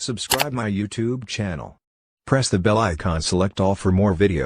Subscribe my YouTube channel. Press the bell icon, select all for more videos.